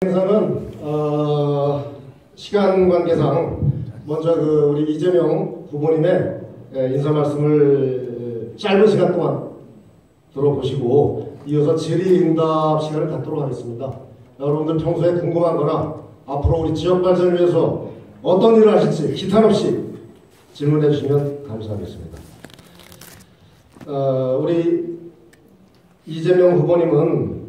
행사는 시간 관계상 먼저 우리 이재명 후보님의 인사 말씀을 짧은 시간 동안 들어보시고 이어서 질의응답 시간을 갖도록 하겠습니다. 여러분들 평소에 궁금한 거나 앞으로 우리 지역 발전을 위해서 어떤 일을 하실지 기탄 없이 질문해 주시면 감사하겠습니다. 우리 이재명 후보님은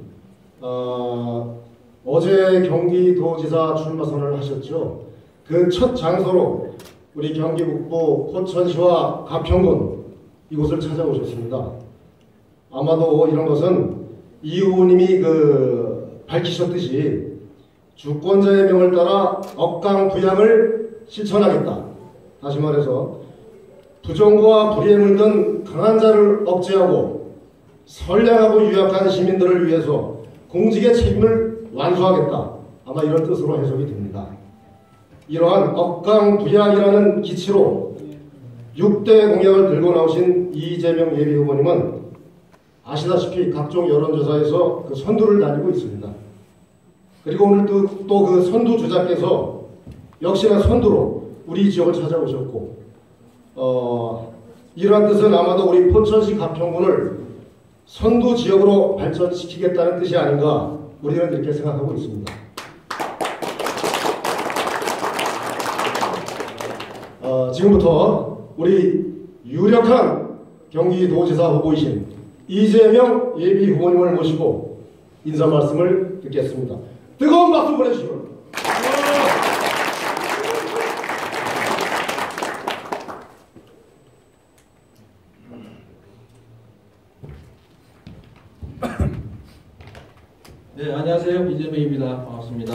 어제 경기도지사 출마 선언을 하셨죠. 그 첫 장소로 우리 경기 북부 포천시와 가평군 이곳을 찾아오셨습니다. 아마도 이런 것은 이 후보님이 밝히셨듯이 주권자의 명을 따라 억강부양을 실천하겠다. 다시 말해서 부정과 불의에 물든 강한 자를 억제하고 선량하고 유약한 시민들을 위해서 공직의 책임을 완수하겠다. 아마 이런 뜻으로 해석이 됩니다. 이러한 억강부양이라는 기치로 6대 공약을 들고 나오신 이재명 예비후보님은 아시다시피 각종 여론조사에서 선두를 달리고 있습니다. 그리고 오늘 또 그 선두주자께서 역시나 선두로 우리 지역을 찾아오셨고 이러한 뜻은 아마도 우리 포천시 가평군을 선두 지역으로 발전시키겠다는 뜻이 아닌가 우리는 이렇게 생각하고 있습니다. 지금부터 우리 유력한 경기도지사 후보이신 이재명 예비후보님을 모시고 인사 말씀을 듣겠습니다. 뜨거운 박수 보내주시고. 네, 안녕하세요. 이재명입니다. 반갑습니다.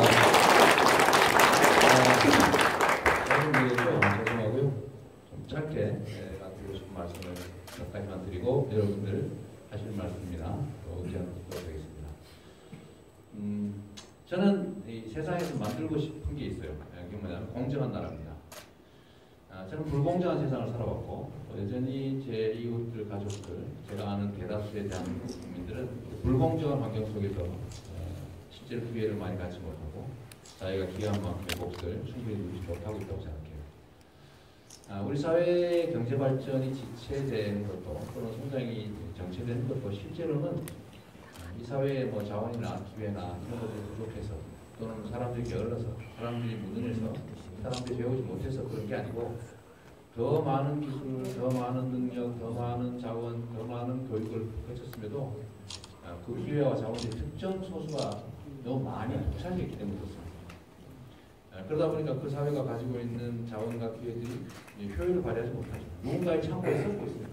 죄송하고요. 좀 짧게 드리고 싶은 말씀을 몇 가지만 드리고 여러분들 하실 말씀이나 의견 듣도록 하겠습니다. 저는 이 세상에서 만들고 싶은 게 있어요. 이게 뭐냐면 공정한 나라입니다. 저는 불공정한 세상을 살아왔고 여전히 제 이웃들, 가족들, 제가 아는 대다수의 대한민국 국민들은 불공정한 환경 속에서 실제로 기회를 많이 갖지 못하고 자기가 기여한 만큼의 몫을 충분히 누리지 못하고 있다고 생각해요. 우리 사회의 경제 발전이 지체되는 것도 또는 성장이 정체되는 것도 실제로는 이 사회의 자원이나 기회나 이런 것들이 부족해서 또는 사람들이 게을러서 사람들이 무능해서 사람들이 배우지 못해서 그런 게 아니고 더 많은 기술, 더 많은 능력, 더 많은 자원, 더 많은 교육을 거쳤음에도 그 기회와 자원들이 특정 소수가 너무 많이 독차지했기 때문에 그렇습니다. 그러다 보니까 그 사회가 가지고 있는 자원과 기회들이 효율을 발휘하지 못하죠. 누군가의 창고에 썩고 있습니다.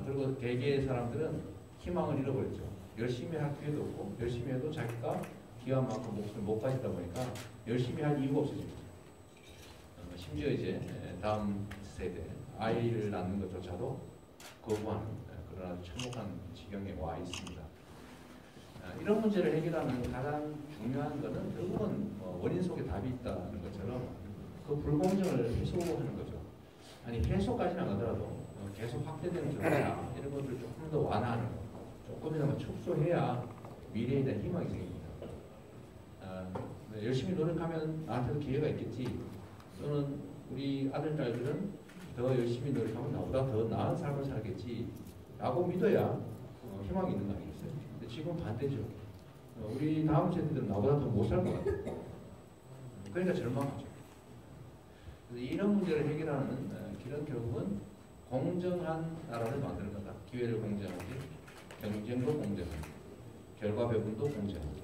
그리고 대개의 사람들은 희망을 잃어버렸죠. 열심히 할 기회도 없고 열심히 해도 자기가 기여한 만큼 몫을 못 가지다 보니까 열심히 할 이유가 없어집니다. 심지어 이제 다음 세대 아이를 낳는 것조차도 거부하는 그런 아주 참혹한 지경에 와 있습니다. 이런 문제를 해결하는 가장 중요한 것은 결국은 원인 속에 답이 있다는 것처럼 그 불공정을 해소하는 거죠. 아니 해소까지는 안 하더라도 계속 확대되는 경우나 이런 것들을 조금 더 완화하는 거, 조금이나마 축소해야 미래에 대한 희망이 생깁니다. 열심히 노력하면 나한테도 기회가 있겠지. 또는 우리 아들, 딸들은 더 열심히 노력하면 나보다 더 나은 삶을 살겠지 라고 믿어야 희망이 있는 거 아니겠어요? 근데 지금 반대죠. 우리 다음 세대들은 나보다 더 못 살 것 같아요. 그러니까 절망하죠. 그래서 이런 문제를 해결하는 길은 결국은 공정한 나라를 만드는 거다. 기회를 공정하게, 경쟁도 공정하게, 결과 배분도 공정하게.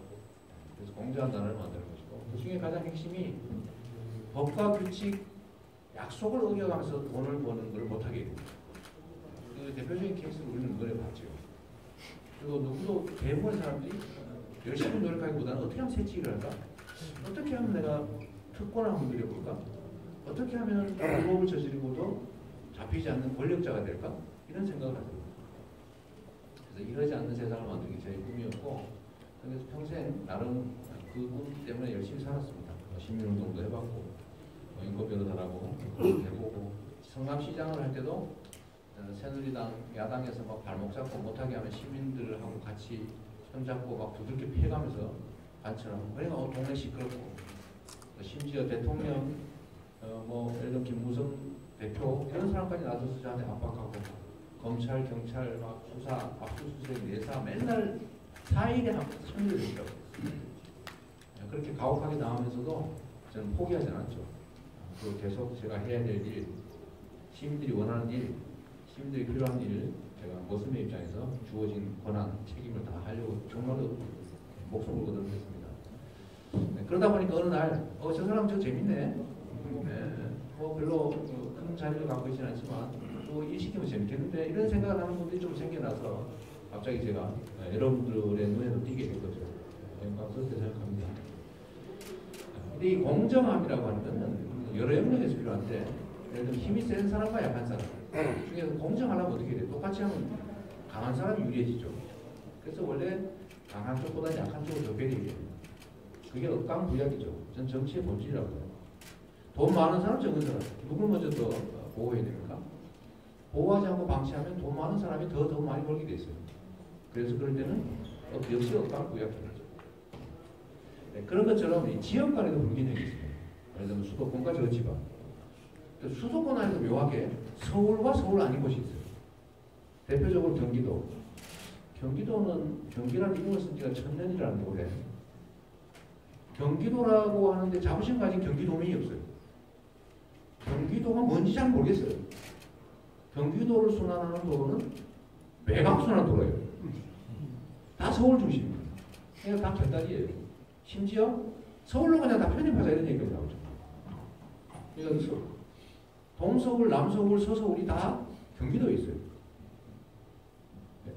그래서 공정한 나라를 만드는 것이고 그 중에 가장 핵심이 법과 규칙, 약속을 어겨가면서 돈을 버는 걸 못하게 됩니다. 그 대표적인 케이스를 우리는 이번에 봤죠. 그리고 누구도 대부분의 사람들이 열심히 노력하기보다는 어떻게 하면 새치기를 할까? 어떻게 하면 내가 특권을 한번 누려볼까? 어떻게 하면 불법을 저지르고도 잡히지 않는 권력자가 될까? 이런 생각을 하죠. 그래서 이러지 않는 세상을 만드는 게 제 꿈이었고 그래서 평생 나름 그 꿈 때문에 열심히 살았습니다. 시민운동도 해봤고 인권 변호사라고 해보고 성남시장을 할 때도 새누리당 야당에서 막 발목 잡고 못하게 하면 시민들하고 같이 손잡고 막 두들겨 패가면서 반처럼. 그러니까 동네 시끄럽고 심지어 대통령 뭐 예를 들어 김무성 대표 이런 사람까지 나서서 저한테 압박하고 검찰 경찰 막 수사 압수수색 내사 맨날 4일에 한 번 참여를 했더라고요. 그렇게 가혹하게 나오면서도 저는 포기하지 않았죠. 그리고 계속 제가 해야 될 일, 시민들이 원하는 일, 시민들이 필요한 일을 제가 모습의 입장에서 주어진 권한, 책임을 다 하려고 정말로 목숨 걸고 노력했습니다. 그러다 보니까 어느 날, 저 사람 저 재밌네. 뭐 별로 큰 자리를 갖고 있지는 않지만 또 일 시키면 재밌겠는데 이런 생각을 하는 분들이 좀 생겨나서 갑자기 제가 여러분들의 눈에도 띄게 된 거죠. 영광스럽게 생각합니다. 근데 이 공정함이라고 하는 것은 여러 영역에서 필요한데 예를 들면 힘이 센 사람과 약한 사람 중에서 공정하려면 어떻게 돼요? 똑같이 하면 강한 사람이 유리해지죠. 그래서 원래 강한 쪽보다 약한 쪽을 더 배려해야 돼요. 그게 억강부약이죠. 전 정치의 본질이라고 해요. 돈 많은 사람, 적은 사람 누굴 먼저 더 보호해야 됩니까? 보호하지 않고 방치하면 돈 많은 사람이 더 많이 벌게 돼 있어요. 그래서 그럴 때는 역시 억강부약이죠. 네, 그런 것처럼 이 지역 간에도 불균형이 있습니다. 예를 들면 수도권과 저지방. 수도권 안에도 묘하게 서울과 서울 아닌 곳이 있어요. 대표적으로 경기도. 경기도는 경기라는 이름을 쓴 지가 1000년이라는 노래. 경기도라고 하는데 자부심 가진 경기도민이 없어요. 경기도가 뭔지 잘 모르겠어요. 경기도를 순환하는 도로는 매각순환 도로예요. 다 서울 중심입니다. 그냥 다 곁다리예요. 심지어 서울로 그냥 다 편입하자 이런 얘기가 나오죠. 그러니까 동서울, 남서울, 서서울이 다 경기도에 있어요.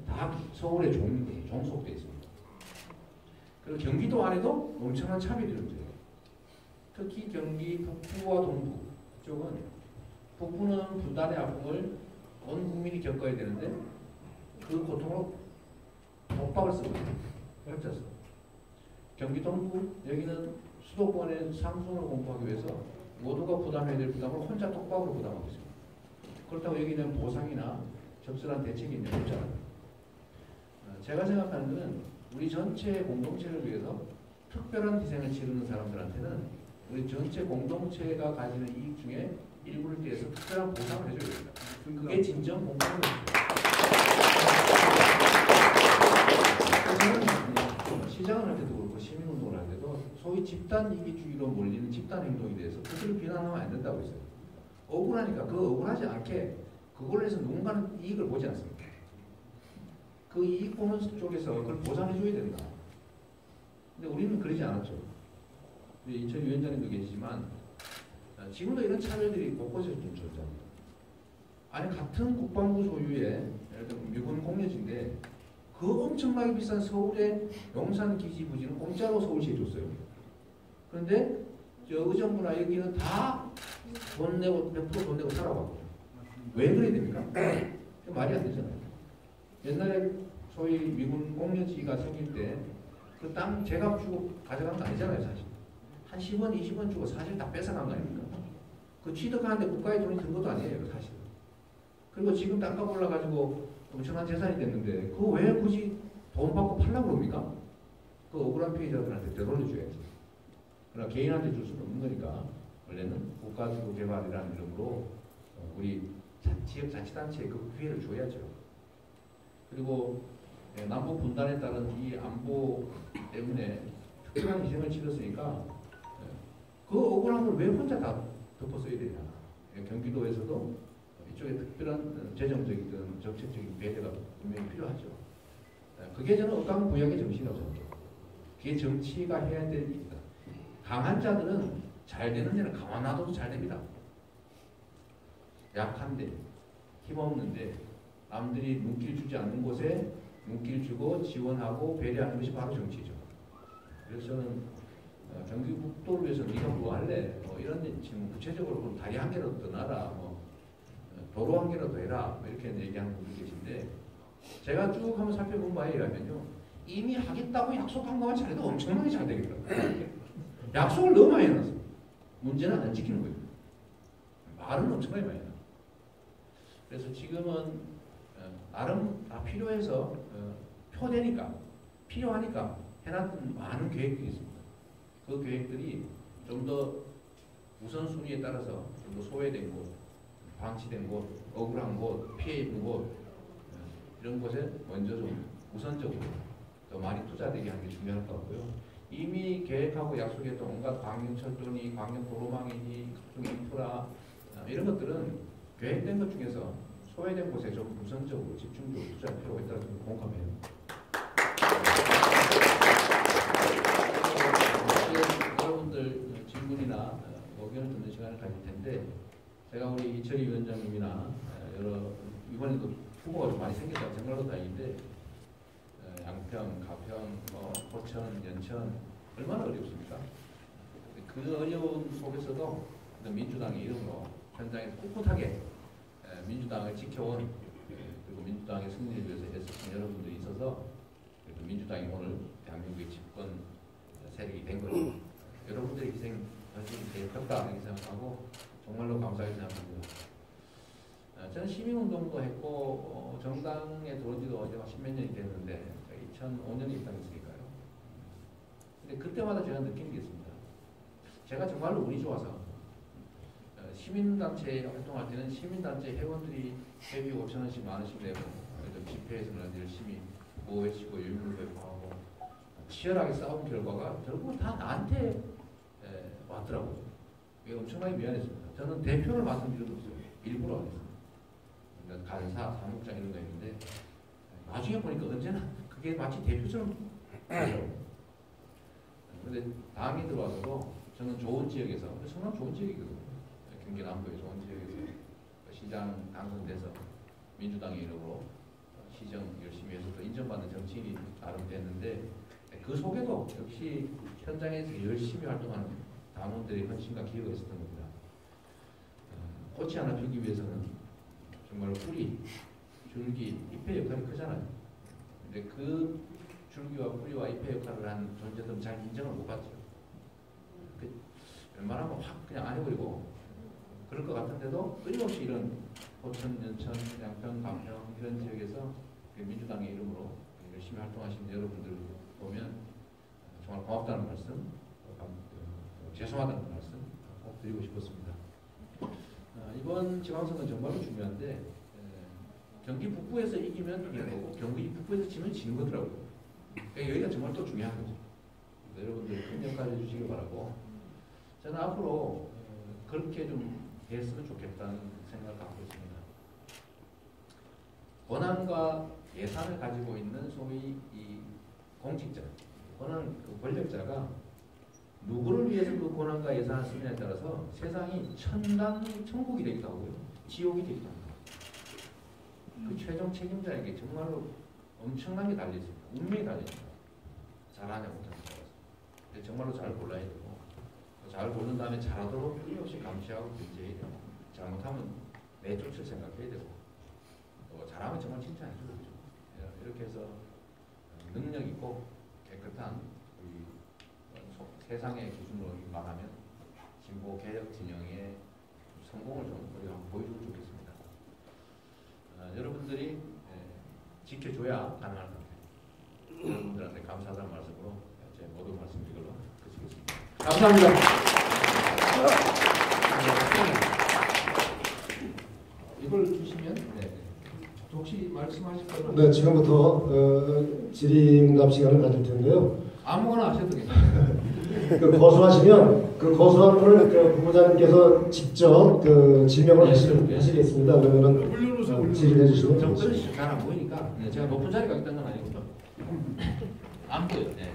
다 서울의 종속되어 있습니다. 그리고 경기도 안에도 엄청난 차별이 존재해요. 특히 경기 북부와 동부 쪽은 북부는 분단의 아픔을 온 국민이 겪어야 되는데 그 고통으로 독박을 쓰고 혼자서. 경기 동부 여기는 수도권의 상승을 공부하기 위해서 모두가 부담해야 될 부담을 혼자 독박으로 부담하고 있습니다. 그렇다고 여기는 보상이나 적절한 대책이 없잖아요. 제가 생각하는 것은 우리 전체 공동체를 위해서 특별한 희생을 치르는 사람들한테는 우리 전체 공동체가 가지는 이익 중에 일부를 떼서 특별한 보상을 해줘야 됩니다. 그게 진정 공평합니다. 시장을 할 때도 그렇고 시민운동을 할 때도 소위 집단 이기주의로 몰리는 집단 행동에 대해서 그들을 비난하면 안 된다고 했어요. 억울하니까 그 억울하지 않게 그걸로 해서 누군가는 이익을 보지 않습니다. 그 이익 보는 쪽에서 그걸 보상해줘야 된다. 근데 우리는 그러지 않았죠. 이철 위원장님도 계시지만 지금도 이런 차별들이 곳곳에서 좀 존재합니다. 아니 같은 국방부 소유의 예를 들면 미군 공여지인데 그 엄청나게 비싼 서울의 용산 기지 부지는 공짜로 서울시에 줬어요. 그런데 저 의정부나 여기는 다 돈 내고 100% 돈 내고 살아왔고 왜 그래야 됩니까? 말이 안 되잖아요. 옛날에 소위 미군 공여지가 생길 때 그 땅 제값 주고 가져간 거 아니잖아요, 사실. 한 10원, 20원 주고 사실 다 뺏어간 거 아닙니까? 그 취득하는데 국가의 돈이 든 것도 아니에요, 사실. 그리고 지금 땅값 올라가지고 엄청난 재산이 됐는데 그거 왜 굳이 돈 받고 팔라고 그럽니까? 그 억울한 피해자들한테 되돌려줘야지. 그러나 개인한테 줄 수는 없는 거니까 원래는 국가주도 개발이라는 이름으로 우리 지역 자치단체에 그 기회를 줘야죠. 그리고 남북 분단에 따른 이 안보 때문에 특별한 희생을 치렀으니까 그 억울한 걸 왜 혼자 다 덮어써야 되냐. 경기도에서도 이쪽에 특별한 재정적이든 정책적인 배려가 분명히 필요하죠. 그게 저는 억강부약의 정신이라고 생각해요. 그게 정치가 해야 될 일이다. 강한 자들은 잘 되는 데는 가만 놔둬도 잘 됩니다. 약한데, 힘없는데, 남들이 눈길 주지 않는 곳에 눈길 주고 지원하고 배려하는 것이 바로 정치죠. 그래서 저는 경기국도를 위해서 네가 뭐 할래? 뭐 이런 질문 구체적으로 다리 한 개라도 더 놔라. 뭐 도로 한 개라도 해라. 뭐 이렇게 얘기하는 분들 계신데 제가 쭉 한번 살펴본 바에 의하면요. 이미 하겠다고 약속한 것만 잘해도 엄청나게 잘 되겠더라고요. 약속을 너무 많이 해놨어. 문제는 안 지키는 거예요. 말은 엄청나게 많이 해놨어. 그래서 지금은 나름 다 필요해서 표되니까 필요하니까 해놨던 많은 계획들이 있습니다. 그 계획들이 좀 더 우선순위에 따라서 좀 더 소외된 곳, 방치된 곳, 억울한 곳, 피해 입은 곳 이런 곳에 먼저 좀 우선적으로 더 많이 투자되게 하는 게 중요할 것 같고요. 이미 계획하고 약속했던 온갖 광역철도니 광역도로망이니 각종 인프라 이런 것들은 계획된 것 중에서 소외된 곳에 좀 우선적으로 집중적으로 투자할 필요가 있다고 저는 공감해요. 여러분들 질문이나 의견을 듣는 시간을 가질 텐데 제가 우리 이철희 위원장님이나 여러 이번에도 후보가 좀 많이 생겼다고 생각하고 다니는데 양평, 가평, 포천, 연천 얼마나 어렵습니까? 그 어려운 속에서도 민주당의 이름으로 현장에서 꿋꿋하게 민주당을 지켜온 그리고 민주당의 승리를 위해서 애쓰신 여러분들이 있어서 민주당이 오늘 대한민국의 집권 세력이 된 거죠. 여러분들의 희생이 제일 컸다 이렇게 생각하고 정말로 감사하게 생각합니다. 저는 시민운동도 했고 정당에 들어온 지도 제가 10몇 년이 됐는데 2005년에 입당했으니까요. 근데 그때마다 제가 느낀 게 있습니다. 제가 정말로 운이 좋아서 시민단체 활동할 때는 시민단체 회원들이 회비 5,000원씩 만원씩 내고 집회에서는 열심히 구호외치고 유물을 배포하고 치열하게 싸운 결과가 결국은 다 나한테 왔더라고요. 이게 엄청나게 미안했습니다. 저는 대표를 맡은 일은 없어요. 일부러 안 했어요. 그러니까 간사, 사무장 이런 거 있는데 나중에 보니까 언제나 그게 마치 대표처럼 되더라고요. 그런데 당이 들어와서도 저는 좋은 지역에서, 성남 좋은 지역이거든요. 경기 남부의 좋은 지역에서 시장 당선돼서 민주당의 이름으로 시정 열심히 해서 또 인정받는 정치인이 나름 됐는데 그 속에도 역시 현장에서 열심히 활동하는 당원들의 헌신과 기여가 있었던 겁니다. 꽃이 하나 피우기 위해서는 정말 뿌리, 줄기, 잎의 역할이 크잖아요. 근데 그 줄기와 뿌리와 잎의 역할을 한 존재들은 잘 인정을 못 받죠. 웬만하면 확 그냥 안 해버리고 그럴 것 같은데도 끊임없이 이런 포천, 연천, 양평, 가평 이런 지역에서 민주당의 이름으로 열심히 활동하시는 여러분들 보면 정말 고맙다는 말씀, 죄송하다는 말씀 꼭 드리고 싶었습니다. 이번 지방선거는 정말로 중요한데 경기 북부에서 이기면 이기는 거고 경기 북부에서 지면 지는 거더라고요. 그러니까 여기가 정말 또 중요한 거죠. 여러분들 큰 역할 해주시기 바라고 저는 앞으로 그렇게 좀 됐으면 좋겠다는 생각을 갖고 있습니다. 권한과 예산을 가지고 있는 소위 이 공직자, 그 권력자가 누구를 위해서 그 권한과 예산을 쓰느냐에 따라서 세상이 천국이 되기도 하고요. 지옥이 되기도 합니다. 그 최종 책임자에게 정말로 엄청나게 달려있습니다. 운명이 달려있습니다. 잘하냐 못하냐 따라서. 정말로 잘 골라야 되고 잘 고른 다음에 잘하도록 끊임없이 감시하고 견제해야 되고 잘못하면 내쫓을 생각해야 되고 또 잘하면 정말 칭찬해주고 이렇게 해서 능력 있고 깨끗한 우리 세상의 기준으로 말하면 진보 개혁 진영의 성공을 좀 우리가 한번 보여주면 좋겠습니다. 여러분들이 지켜줘야 가능할 것 같아요. 여러분들한테 감사하다는 말씀으로 제 모든 말씀 이걸로 끝이겠습니다. 감사합니다. 이걸 주시면 혹시 말씀하실 거는 네, 지금부터 질의응답 시간을 가질 텐데요. 아무거나 하셔도 괜찮아요. 그 거수하시면 그 거수한 분을 그 부부장님께서 직접 그 지명을 하시겠습니다. 그러면은 질의를 해주시면 정권이 잘 안 보이니까 제가 높은 자리 가겠다는 건 아니고요. 안 보여요. 네.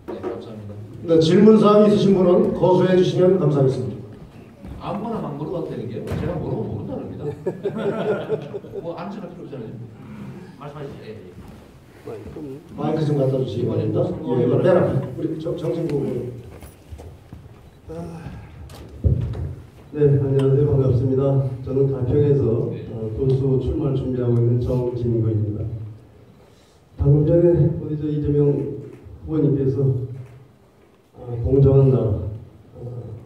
네, 감사합니다. 네, 질문사항이 있으신 분은 거수해 주시면 감사하겠습니다. 아무거나 막 물어봐도 되는 게 제가 물어보면 모른다는 겁니다. 뭐 안전할 필요 없잖아요. 말씀하시죠. 예. 마이크 좀 갖다 주시기 바랍니다. 예, 맨 앞에 우리 정진구 의원. 네, 안녕하세요. 반갑습니다. 저는 가평에서 도수 출마를 준비하고 있는 정진구입니다. 방금 전에 우리 저 이재명 후보님께서 공정한 나라,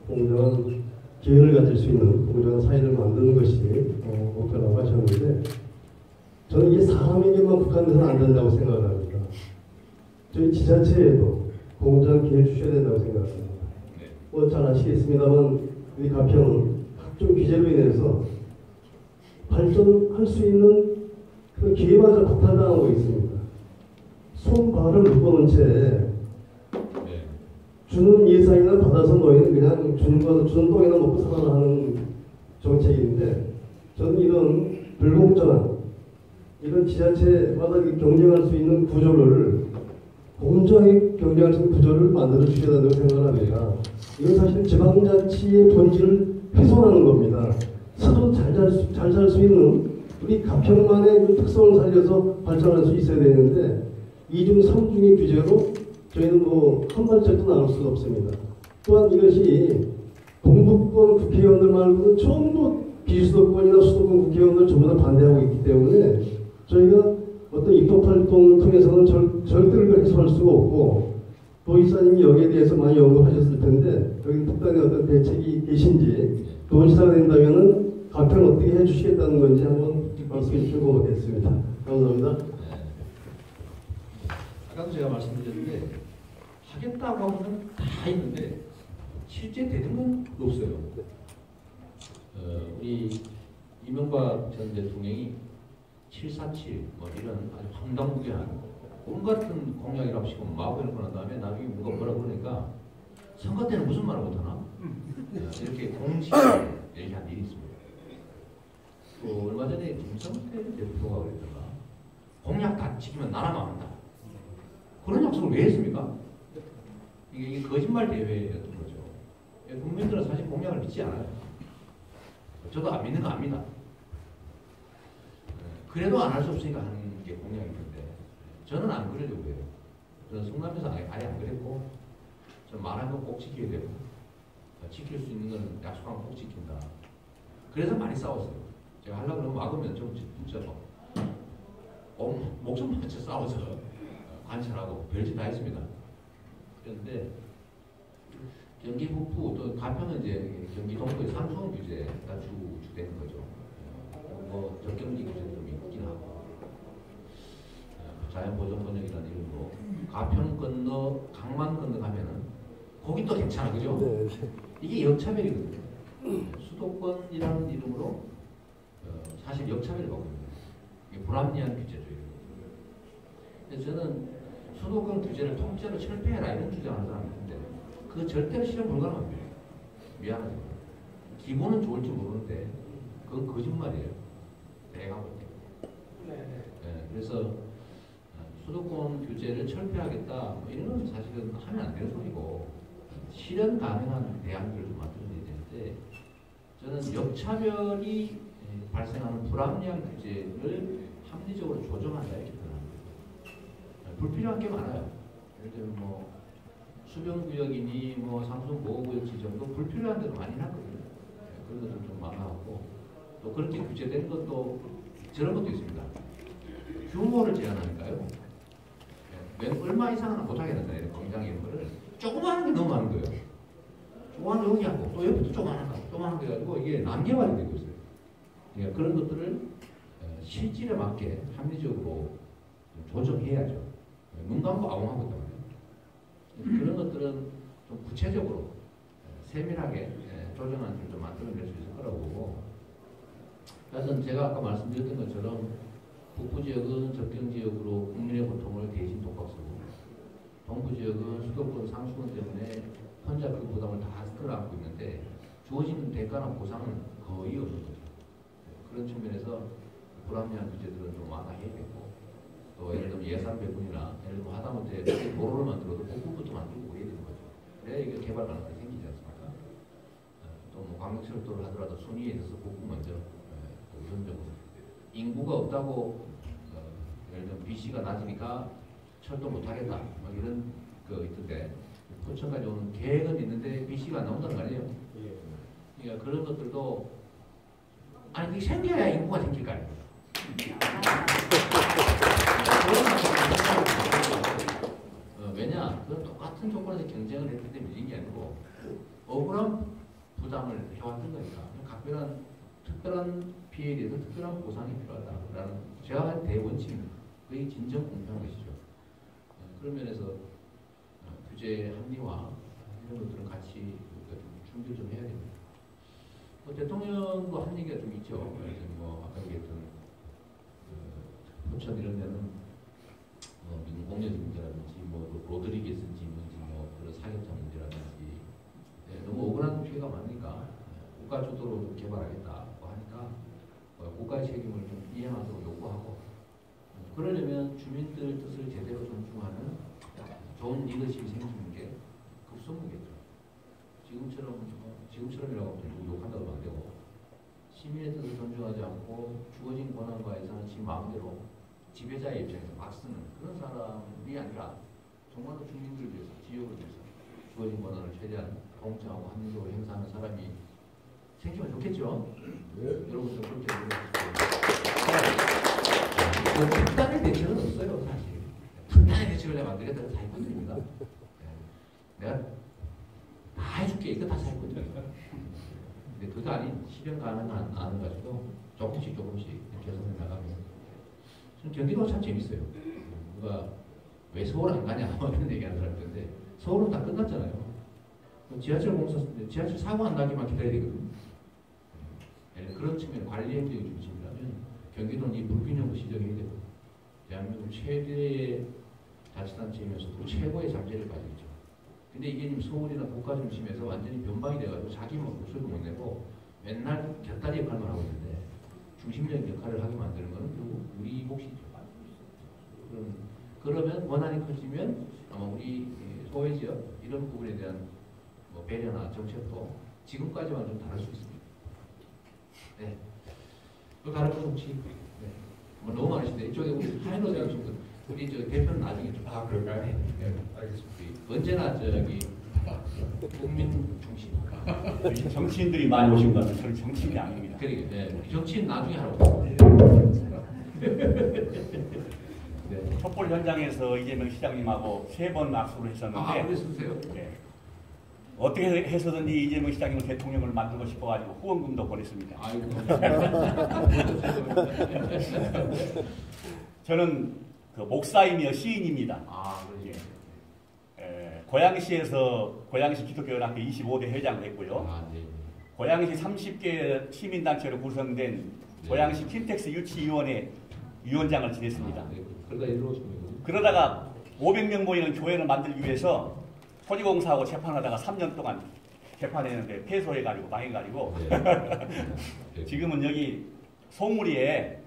공정한 기회를 가질 수 있는 공정한 사회를 만드는 것이 목표라고 하셨는데 저는 이게 사람에게만 국한돼서는 안 된다고 생각을 합니다. 저희 지자체에도 공정한 기회를 주셔야 된다고 생각합니다. 뭐 잘 아시겠습니다만 우리 가평은 각종 규제로 인해서 발전할 수 있는 그런 기회마저 박탈당하고 있습니다. 손발을 묶어놓은 채 주는 예산이나 받아서 너희는 그냥 주는 돈이나 먹고 살아라 하는 정책인데 저는 이런 불공정한 이런 지자체마다 경쟁할 수 있는 구조를 공정하게 경쟁할 수 있는 구조를 만들어 주셔야 된다고 생각합니다. 이건 사실 지방자치의 본질을 훼손하는 겁니다. 스스로 잘 살 수 있는 우리 가평만의 그 특성을 살려서 발전할 수 있어야 되는데 2중 3중의 규제로 저희는 뭐 한 발짝도 나올 수가 없습니다. 또한 이것이 동북권 국회의원들 말고는 전부 비수도권이나 수도권 국회의원들 전부 다 반대하고 있기 때문에 저희가 어떤 입법활동을 통해서는 절대로 해소할 수가 없고 도지사님이 여기에 대해서 많이 연구하셨을 텐데 여기 특단의 어떤 대책이 계신지 도지사가 된다면은 가평 어떻게 해주시겠다는 건지 한번 말씀해 주시면 고맙겠습니다. 감사합니다. 아까도 제가 말씀드렸는데 하겠다고 하면 다 있는데 실제 되는 건 없어요. 우리 이명박 전 대통령이 747 뭐 이런 아주 황당무계한 온갖 공약이라고 하시고 마구 해놓고 난 다음에 나중에 누가 뭐라고 그러니까 선거 때는 무슨 말을 못하나? 이렇게 공식적으로 얘기한 일이 있습니다. 또 얼마 전에 김성태 대표가 그랬던가 공약 다 지키면 나라 망한다. 그런 약속을 왜 했습니까? 이게 거짓말 대회였던 거죠. 국민들은 사실 공약을 믿지 않아요. 저도 안 믿는 거 압니다. 그래도 안 할 수 없으니까 하는 게 공약인데 저는 안 그러려고 해요. 저는 성남에서 아예 안 그랬고 저는 말한 건 꼭 지켜야 되고 지킬 수 있는 건 약속한 건 꼭 지킨다. 그래서 많이 싸웠어요. 제가 하려고 그러면 막으면 좀 진짜 목숨 바쳐 싸워서 관찰하고 별짓 다 했습니다. 그런데 경기 북부 또 가평은 이제 경기 동부의 상수원 규제가 주되는 거죠. 뭐 적경지 규제도 좀 있긴 하고 자연보존번역이라는 이름으로 가평 건너 강만 건너 가면은 거기 또 괜찮아 그죠? 이게 역차별이거든요. 수도권이라는 이름으로 사실 역차별을 받고 있는 이게 불합리한 규제죠. 그래서 저는 수도권 규제를 통째로 철폐해라 이런 주장하는 사람이 있는데 그 절대로 실현 불가능합니다. 미안하지만 기본은 좋을지 모르는데 그건 거짓말이에요. 내가 볼 때. 그래서 수도권 규제를 철폐하겠다 뭐 이런 건 사실은 하면 안 되는 소리고 실현 가능한 대안들을 좀 만들어야 되는데 저는 역차별이 발생하는 불합리한 규제를 합리적으로 조정한다 이렇게 생각합니다. 불필요한 게 많아요. 예를 들면 뭐 수변구역이니 뭐 상수보호구역 지정도 불필요한 데도 많이 났거든요. 그런 것도 좀 많아갖고 또 그렇게 규제된 것도 저런 것도 있습니다. 규모를 제한하니까요. 얼마 이상은 못하겠는데 공장 이런 거를 조그마한 게 너무 많은 거예요. 조그마한 게 여기 하고 또 옆에도 조그마한 거 해가지고 이게 난개발이 되고 있어요. 그러니까 그런 것들을 실질에 맞게 합리적으로 조정해야죠. 눈 감고 아웅하고 있단 말이에요. 그런 것들은 좀 구체적으로 세밀하게 조정한 줄 좀 만들어낼 수 있을 거라고 보고 하여튼 제가 아까 말씀드렸던 것처럼 북부지역은 접경지역으로 국민의 고통을 대신 독박쓰고 동부지역은 수도권 상수원 때문에 혼자 그 부담을 다 끌어안고 있는데 주어지는 대가나 보상은 거의 없는 거죠. 그런 측면에서 불합리한 규제들은 좀 완화해야겠고 또 예를 들면 예산 배분이나 예를 들면 하다못해 도로를 만들어도 복구부터 만들고 해야 되는 거죠. 그래야 이게 개발 가능성이 생기지 않습니까? 또 뭐 광역철도를 하더라도 순위에 있어서 복구 먼저 우선적으로 인구가 없다고 예를 들면 BC가 낮으니까 철도 못하겠다 막 이런 거 있던데 포천까지 오는 계획은 있는데 BC가 안 나온다는 거 아니에요? 그러니까 그런 것들도 아니 그게 생겨야 인구가 생길 거 아닙니까? 왜냐? 그건 똑같은 조건에서 경쟁을 했기 때문에 이게 아니고 억울한 부담을 해왔던 거니까 특별한 피해에 대해서 특별한 보상이 필요하다라는 제가 한 대원칙입니다. 그게 진정 공평한 것이죠. 그런 면에서 규제 합리화 이런 것들은 같이 준비를 좀 해야 됩니다. 대통령도 한 얘기가 좀 있죠. 아까 얘기했던 포천 이런 데는 미국 공여지 문제라든지 로드리게스인지 뭔지 그런 사격자 문제라든지 너무 억울한 피해가 많으니까 국가 주도로 좀 개발하겠다고 하니까 국가의 책임을 좀 이행하도록 요구하고 그러려면 주민들 뜻을 제대로 존중하는 좋은 리더십이 생기는 게 급선무겠죠. 지금처럼이라고 누구 욕한다고 하면 안 되고 시민의 뜻을 존중하지 않고 주어진 권한과 예산을 지 마음대로 지배자의 입장에서 막 쓰는 그런 사람이 아니라 정말로 주민들을 위해서, 지역을 위해서 주어진 권한을 최대한 공정하고 합리적으로 행사하는 사람이 생기면 좋겠죠. 여러분들 그렇게 노력하시고 특단의 대책은 없어요. 사실 특단의 대책을 내가 만들겠다는 사기꾼들입니다. 내가 다 해줄게. 이거 다 사기꾼이야. 근데 그거 아닌 실현 가능한 안을 가지고 조금씩 개선해 나가면 저는 경기도가 참 재밌어요. 누가 왜 서울 안 가냐 이런 얘기하는 사람들인데 서울은 다 끝났잖아요. 지하철 사고 안 나기만 기다려야 되거든요. 그런 측면 관리 행정의 중심이라면 경기도는 이 불균형도 시정해야 되고 대한민국 최대의 자치단체이면서도 최고의 잠재를 가지고 있죠. 근데 이게 지금 서울이나 국가 중심에서 완전히 변방이 돼가지고 자기 목소리도 못 내고 맨날 곁다리 역할만 하고 있는데 중심적인 역할을 하게 만드는 것은 결국 우리 몫이죠. 그러면 권한이 커지면 아마 우리 소외지역 이런 부분에 대한 배려나 정책도 지금까지만 좀 다를 수 있습니다. 네. 또 다른 건 혹시 너무 많으신데 이쪽에 우리 하이로 대학생들 우리 저 대표는 나중에 좀 그럴까요? 네, 알겠습니다. 언제나 국민 중심. 정치인들이 많이 오신 것 같아요. 저는 정치인이 아닙니다. 그러게, 네. 정치인 나중에 하라고. 네. 촛불 현장에서 이재명 시장님하고 3번 악수를 했었는데 그랬으세요? 네. 어떻게 해서든지 이재명 시장님을 대통령을 만들고 싶어가지고 후원금도 보냈습니다. 아이고. 저는 그 목사이며 시인입니다. 그러지. 고양시 기독교연합회 25대 회장을 했고요. 네. 고양시 30개 시민단체로 구성된 고양시 킨텍스 유치위원회 위원장을 지냈습니다. 네. 그러다 일로 오신 거예요? 그러다가 500명 모이는 교회를 만들기 위해서 토지공사하고 재판하다가 3년 동안 재판했는데 패소해가지고 망해가지고 네. 지금은 여기 송우리에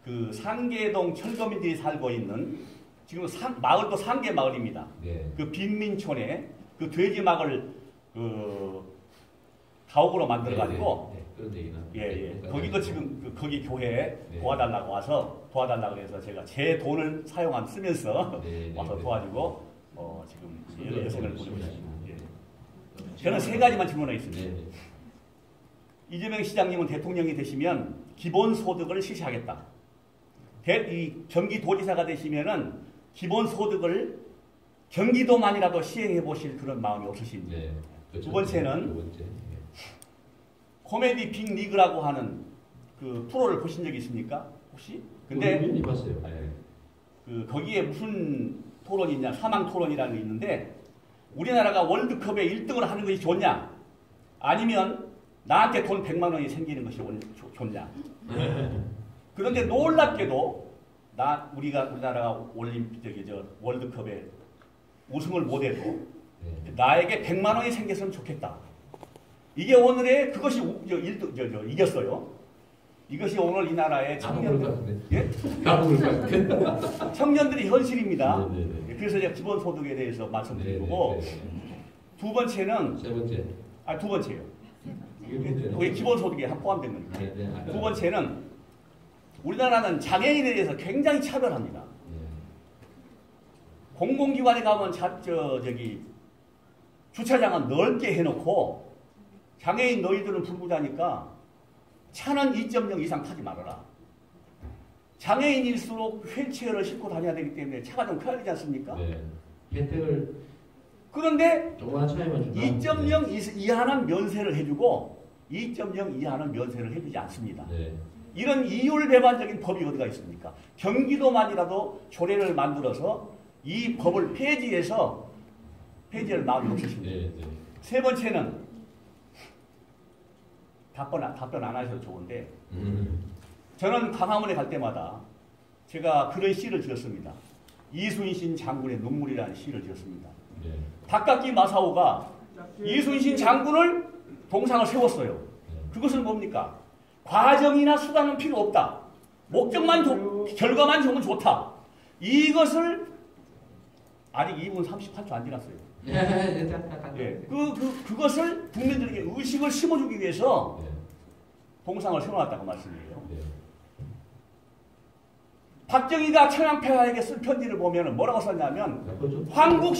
그 상계동 철거민들이 살고 있는 지금 마을도 상계 마을입니다. 네. 그 빈민촌에 그 돼지 막을 그 가옥으로 만들어가지고 그런 얘기는 예. 거기도 지금 거기 교회에 네. 도와달라고 해서 제가 제 돈을 쓰면서 와서 도와주고 지금 여러 여생을 보내고 있습니다. 예. 저는 3가지만 질문하겠습니다. 이재명 시장님은 대통령이 되시면 기본소득을 실시하겠다. 이 경기도지사가 되시면은 기본소득을 경기도만이라도 시행해 보실 그런 마음이 없으신지. 두 번째는 코미디 빅리그라고 하는 그 프로를 보신 적이 있습니까? 혹시? 근데 봤어요. 그 거기에 무슨 토론이 있냐? 사망 토론이라는 게 있는데 우리나라가 월드컵에 1등을 하는 것이 좋냐? 아니면 나한테 돈 100만 원이 생기는 것이 좋냐? 그런데 놀랍게도 우리나라가 월드컵에 우승을 못해도 나에게 100만 원이 생겼으면 좋겠다. 이게 오늘의 그것이 이겼어요. 이것이 오늘 이 나라의 청년들의 현실입니다. 그래서 제가 기본소득에 대해서 말씀드린 거고 두 번째는 두 번째요. 그게 기본소득에 포함된 거니까. 두 번째는 우리나라는 장애인에 대해서 굉장히 차별합니다. 공공기관에 가면 주차장은 넓게 해놓고 장애인 너희들은 불구자니까 차는 2.0 이상 타지 말아라. 장애인일수록 휠체어를 싣고 다녀야 되기 때문에 차가 좀 커야 되지 않습니까? 혜택을 그런데 조그마한 차이만 준다. 2.0 이하는 면세를 해주고 2.0 이하는 면세를 해주지 않습니다. 네. 이런 이율배반적인 법이 어디가 있습니까? 경기도만이라도 조례를 만들어서 이 법을 폐지할 마음이 없으십니다. 네, 네. 세 번째는 답변 안 하셔도 좋은데 저는 광화문에 갈 때마다 제가 그런 시를 지었습니다. 이순신 장군의 눈물이라는 시를 지었습니다. 네. 닭깎기 마사오가 이순신 장군을 동상을 세웠어요. 네. 그것은 뭡니까? 과정이나 수단은 필요 없다. 목적만 결과만 좋으면 좋다. 이것을 아직 2분 38초 안 지났어요. 예, 그것을 국민들에게 의식을 심어주기 위해서 네. 동상을 세워놨다고 말씀이에요. 네. 박정희가 천황폐하에게 쓴 편지를 보면 뭐라고 썼냐면 황국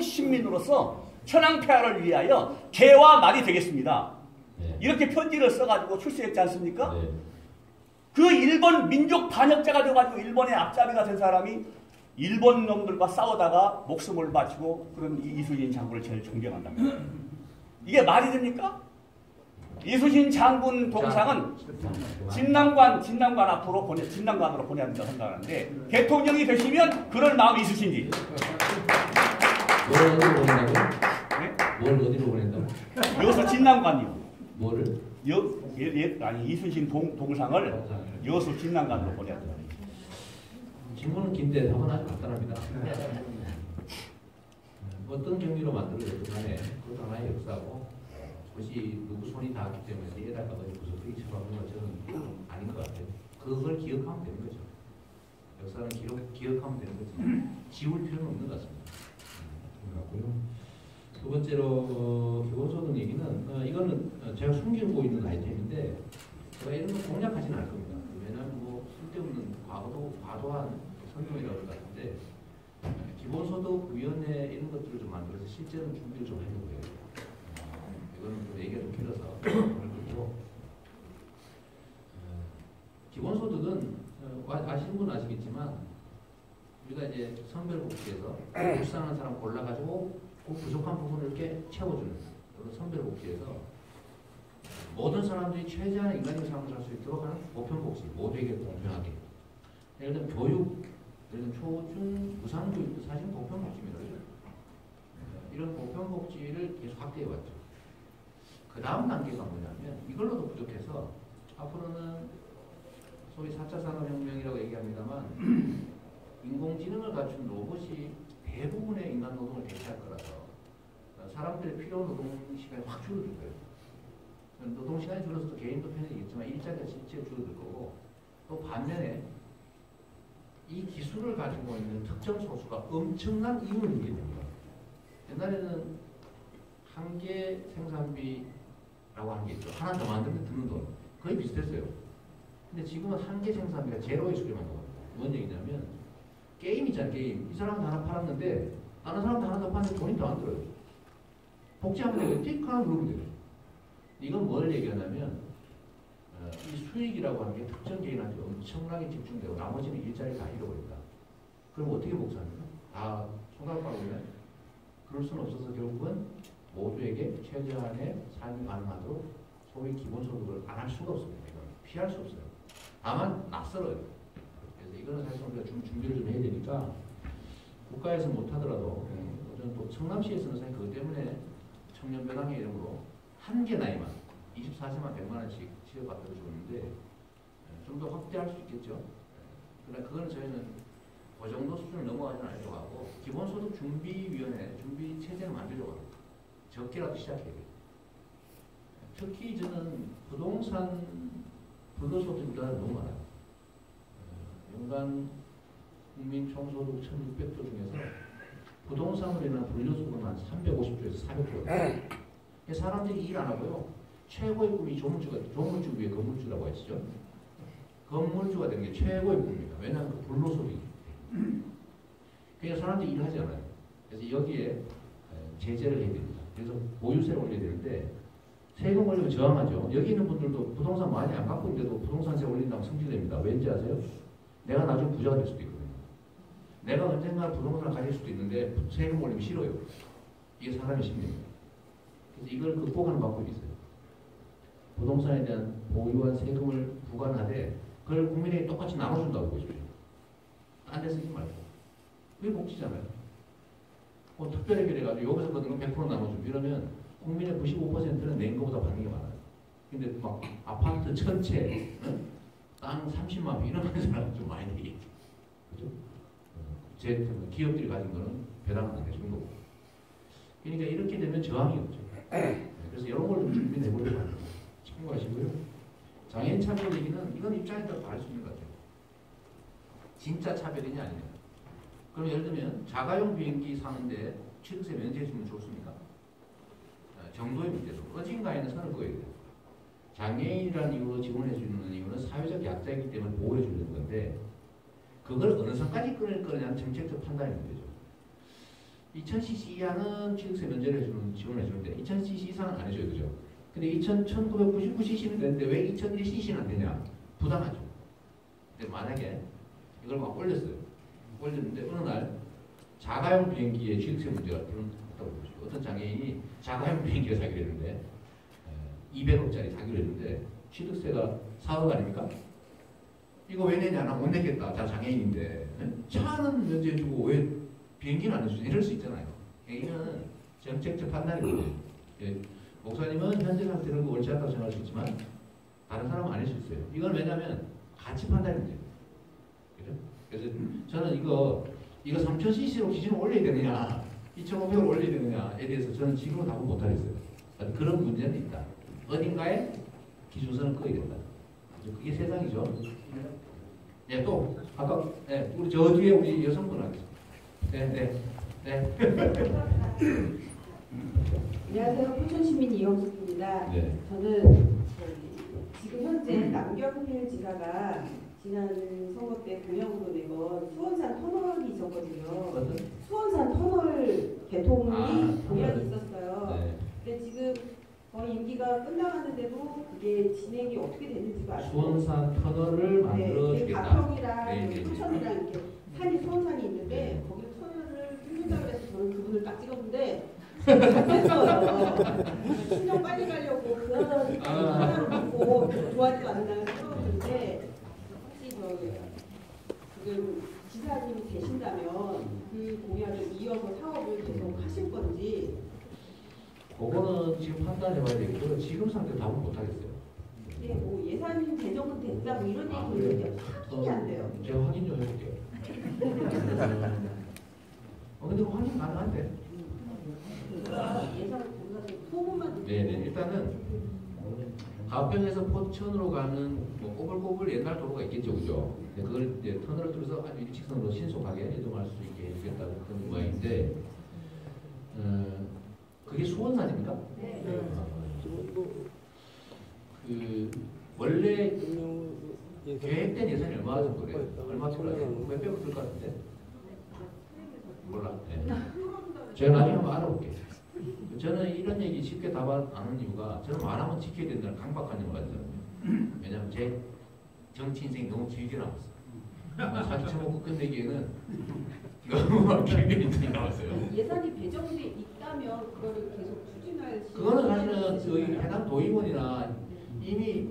시민으로서 천황폐하를 위하여 개와 말이 되겠습니다. 네. 이렇게 편지를 써가지고 출시했지 않습니까? 네. 그 일본 민족 반역자가 돼가지고 일본의 앞잡이가 된 사람이 일본 놈들과 싸우다가 목숨을 바치고 그런 이순신 장군을 제일 존경한답니다. 이게 말이 됩니까? 이순신 장군 동상은 진남관으로 보내야 된다고 생각하는데 대통령이 되시면 그럴 마음이 있으신지. 뭘 어디로 보낸다고? 네? 뭘 어디로 보낸다고? 여수 진남관이요. 뭐를? 아니 이순신 동상을 여수 진남관으로 보내야 된다. 질문은 긴데 답은 아주 간단합니다. 어떤 경위로 만들어졌든 간에 그것도 하나의 역사고 그것이 누구 손이 닿았기 때문에 뒤에다가 구석구이 쳐박는 건 저는 아닌 것 같아요. 그걸 기억하면 되는 거죠. 역사는 기억하면 되는 거지 지울 필요는 없는 것 같습니다. 같고요. 두 번째로 기본소득 얘기는 이거는 제가 숨기고 있는 아이템인데 제가 이런 거 공략하지는 않을 겁니다. 왜냐하면 뭐 쓸데없는 과도한 설명이라고 할 것 같은데 기본소득위원회 이런 것들을 좀 만들어서 실제로 준비를 좀 하려고 해요. 이거는 좀 얘기가 좀 길어서 그렇고 기본소득은 아시는 분은 아시겠지만 우리가 이제 성별복지에서 불쌍한 사람 골라가지고 그 부족한 부분을 이렇게 채워주는 그런 성별복지에서 모든 사람들이 최대한의 인간적인 삶을 살 수 있도록 하는 보편복지, 모두에게 공평하게. 예를 들면 교육, 예를 들면 초중 무상교육도 사실 보편복지입니다. 이런 보편복지를 계속 확대해왔죠. 그 다음 단계가 뭐냐면 이걸로도 부족해서 앞으로는 소위 4차 산업혁명이라고 얘기합니다만 인공지능을 갖춘 로봇이 대부분의 인간 노동을 대체할 거라서 사람들의 필요한 노동 시간이 확 줄어들 거예요. 노동 시간이 줄어서 개인도 편해지겠지만 일자리가 실제 줄어들 거고 또 반면에 이 기술을 가지고 있는 특정 소수가 엄청난 이윤을 누리게 됩니다. 옛날에는 한계 생산비라고 하는 게 있죠. 하나 더 만드는데 드는 돈. 거의 비슷했어요. 근데 지금은 한계 생산비가 제로의 수준만 나옵니다. 뭔 얘기냐면 게임이잖아요. 게임. 이 사람은 하나 팔았는데 다른 사람도 하나 더 파는데 돈이 더 안 들어요. 복제하면 되고 띡 하나 누르면 돼요. 이건 뭘 얘기하냐면 이 수익이라고 하는 게 특정 개인한테 엄청나게 집중되고 나머지는 일자리를 다 잃어버린다. 그럼 어떻게 복사합니까? 다 손가락가락이네. 그럴 수는 없어서 결국은 모두에게 최대한의 삶이 가능하도록 소위 기본소득을 안 할 수가 없습니다. 이건 피할 수 없어요. 다만 낯설어요. 그래서 이거는 사실 우리가 좀 준비를 좀 해야 되니까 국가에서 못하더라도 저는 또 성남시에서는 사실 그것 때문에 청년배당의 이름으로 한개 나이만 24세만 100만 원씩 지원받아서 줬는데 좀 더 확대할 수 있겠죠. 그러나 그거는 저희는 그 정도 수준을 넘어가지는 않으려고 하고 기본소득 준비위원회 준비 체제를 만들려고 합니다. 적게라도 시작해야 돼요. 특히 저는 부동산 불로소득 부담이 너무 많아요. 연간 국민 총소득 1,600조 중에서 부동산으로 인한 불로소득은 한 350조에서 400조. 사람들이 일 안 하고요. 최고의 꿈이 조물주 위에 건물주라고 했죠. 건물주가 되는 게 최고의 꿈입니다. 왜냐하면 그 불로소득이기 때문에. 그러니까 사람들이 일하지 않아요. 그래서 여기에 제재를 해야 됩니다. 그래서 보유세를 올려야 되는데 세금 올리면 저항하죠. 여기 있는 분들도 부동산 많이 안 갖고 있는데도 부동산세 올린다고 성질냅니다. 왠지 아세요? 내가 나중에 부자가 될 수도 있거든요. 내가 언젠가 부동산을 가질 수도 있는데 세금 올리면 싫어요. 이게 사람의 심리입니다. 그래서 이걸 극복하는 방법이 있어요. 부동산에 대한 보유한 세금을 부과하되 그걸 국민에게 똑같이 나눠준다고 보십시오. 딴 데 쓰지 말고. 그게 복지잖아요. 뭐 특별 해결해가지고 여기서 거둔 건 100% 나눠주고 이러면 국민의 95%는 낸 것보다 받는 게 많아요. 근데 막 아파트 전체 땅 30만 평 이런 사람 좀 많이 되겠죠. 그죠? 제 기업들이 가진 거는 배당은 안 해주는 거고. 그러니까 이렇게 되면 저항이 없죠. 그래서 이런 걸 좀 준비해 보려고 합니다. 참고하시고요. 장애인 차별 얘기는 이건 입장에 따라 다를 수 있는 것 같아요. 진짜 차별이냐 아니냐. 그럼 예를 들면 자가용 비행기 사는데 취득세 면제해주면 좋습니까? 정도의 문제죠. 어딘가에는 선을 그어야 돼요. 장애인이라는 이유로 지원해주는 이유는 사회적 약자이기 때문에 보호해주는 건데 그걸 어느 선까지 끊을 거냐는 정책적 판단이 문제죠. 2000cc 이하는 취득세 면제를 지원해주는데 2000cc 이상은 안 해줘요. 그죠? 근데 1999cc는 되는데 왜 2001cc는 안 되냐? 부당하죠. 근데 만약에 이걸 막 올렸어요. 올렸는데 어느 날 자가용 비행기에 취득세 문제가 있다고 보십시오. 어떤 장애인이 자가용 비행기를 사기로 했는데 200억짜리 사기로 했는데 취득세가 4억 아닙니까? 이거 왜 내냐? 나 못 내겠다. 자 장애인인데 차는 면제해주고 왜 비행기는 안 해주지? 이럴 수 있잖아요. 이거는 정책적 판단이 문제예요. 예. 목사님은 현재 상태는 옳지 않다고 생각할 수 있지만 다른 사람은 아닐 수 있어요. 이건 왜냐하면 가치 판단이 문제예요. 그죠? 그래서 저는 이거 3000cc로 기준을 올려야 되느냐 2500을 올려야 되느냐에 대해서 저는 지금은 답을 못하겠어요. 그런 문제는 있다. 어딘가에 기준선을 그어야 된다. 그게 세상이죠. 네, 또 아까 네, 우리 저 뒤에 우리 여성분 하겠습니다. 네. 안녕하세요. 포천시민 이영숙입니다. 네. 저는 지금 현재 남경필 지사가 지난 선거 때 공약으로 내건 수원산 터널이 있었거든요. 수원산 터널 개통이 공약이 있었어요. 네. 근데 지금 거의 임기가 끝나가는데도 그게 진행이 어떻게 되는지도 아시고 수원산 터널을 만들어주겠다. 가평이랑 포천이랑 이렇게 산이 수원산이 있는데 거기 터널을 뚫는다고 해서 저는 그분을 딱 찍었는데 못했어요. 신경 빨리 가려고 그런 터널을 보고 좋아하지도 않는다는 생각인데 혹시 지금 지사님이 되신다면 그 공약을 이어서 사업을 계속 하실 건지 그거는 지금 판단해봐야 되겠고요. 지금 상태로 답은 못하겠어요. 네, 뭐 예산 재정은 됐다 뭐 이런 얘기 있는데 확인이 안 돼요. 제가 확인 좀 해볼게요. 근데 확인 가능한데? 예산 소문만 네네. 일단은 가평에서 포천으로 가는 뭐 꼬불꼬불 옛날 도로가 있겠죠, 그죠? 그걸 이제 터널을 뚫어서 아주 일직선으로 신속하게 이동할 수 있게 해주겠다는 그런 모양인데, 그게 수원산입니까? 네. 그 원래 계획된 예산이 얼마 정도래요? 얼마 정도래요? 몇백억 들 것 같은데? 몰라. 네. 제가 나중에 한번 알아볼게요. 저는 이런 얘기 쉽게 답 안 하는 이유가 저는 말하면 지켜야 된다는 강박관념을 가진 사람이에요. 왜냐하면 제 정치 인생이 너무 길게 남았어요. 사기 쳐먹고 끝내기에는 너무 길게 인생이 남았어요. 예산이 배정돼 있다면 그거를 계속 추진할 그거는 사실은 저희 해당 도의원이나 이미